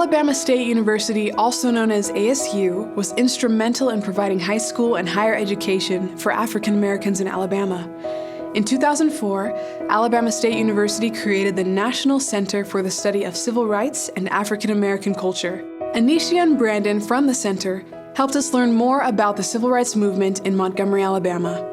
Alabama State University, also known as ASU, was instrumental in providing high school and higher education for African Americans in Alabama. In 2004, Alabama State University created the National Center for the Study of Civil Rights and African American Culture. Anisha and Brandon from the center helped us learn more about the civil rights movement in Montgomery, Alabama.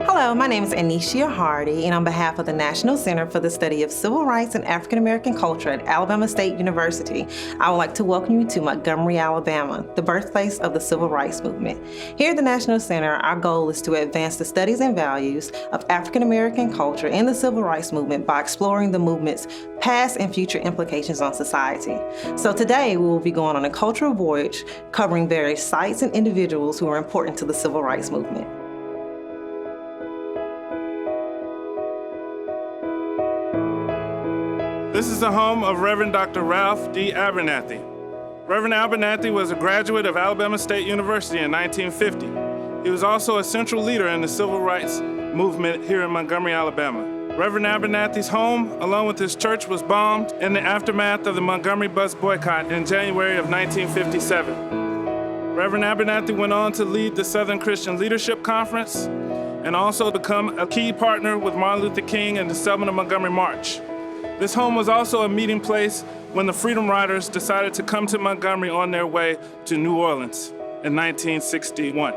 Hello, my name is Anisha Hardy, and on behalf of the National Center for the Study of Civil Rights and African American Culture at Alabama State University, I would like to welcome you to Montgomery, Alabama, the birthplace of the Civil Rights Movement. Here at the National Center, our goal is to advance the studies and values of African American culture in the Civil Rights Movement by exploring the movement's past and future implications on society. So today, we will be going on a cultural voyage covering various sites and individuals who are important to the Civil Rights Movement. This is the home of Reverend Dr. Ralph D. Abernathy. Reverend Abernathy was a graduate of Alabama State University in 1950. He was also a central leader in the civil rights movement here in Montgomery, Alabama. Reverend Abernathy's home, along with his church, was bombed in the aftermath of the Montgomery bus boycott in January of 1957. Reverend Abernathy went on to lead the Southern Christian Leadership Conference and also become a key partner with Martin Luther King in the Selma to Montgomery March. This home was also a meeting place when the Freedom Riders decided to come to Montgomery on their way to New Orleans in 1961.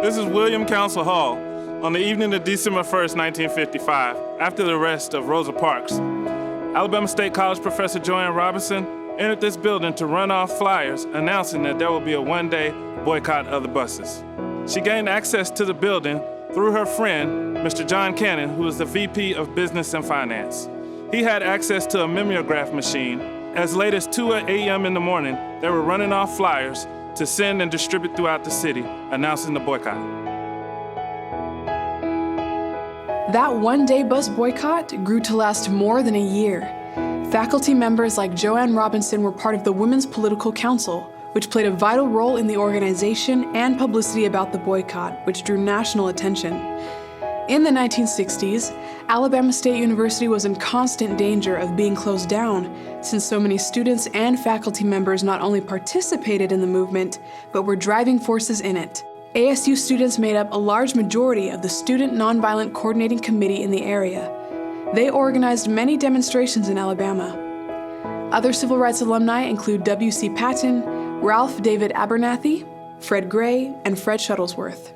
This is William Council Hall on the evening of December 1st, 1955, after the arrest of Rosa Parks. Alabama State College professor Joanne Robinson entered this building to run off flyers announcing that there will be a one-day boycott of the buses. She gained access to the building through her friend, Mr. John Cannon, who was the VP of Business and Finance. He had access to a mimeograph machine. As late as 2 a.m. in the morning, they were running off flyers to send and distribute throughout the city, announcing the boycott. That one-day bus boycott grew to last more than a year. Faculty members like Joanne Robinson were part of the Women's Political Council, which played a vital role in the organization and publicity about the boycott, which drew national attention. In the 1960s, Alabama State University was in constant danger of being closed down, since so many students and faculty members not only participated in the movement, but were driving forces in it. ASU students made up a large majority of the Student Nonviolent Coordinating Committee in the area. They organized many demonstrations in Alabama. Other civil rights alumni include W.C. Patton, Ralph David Abernathy, Fred Gray, and Fred Shuttlesworth.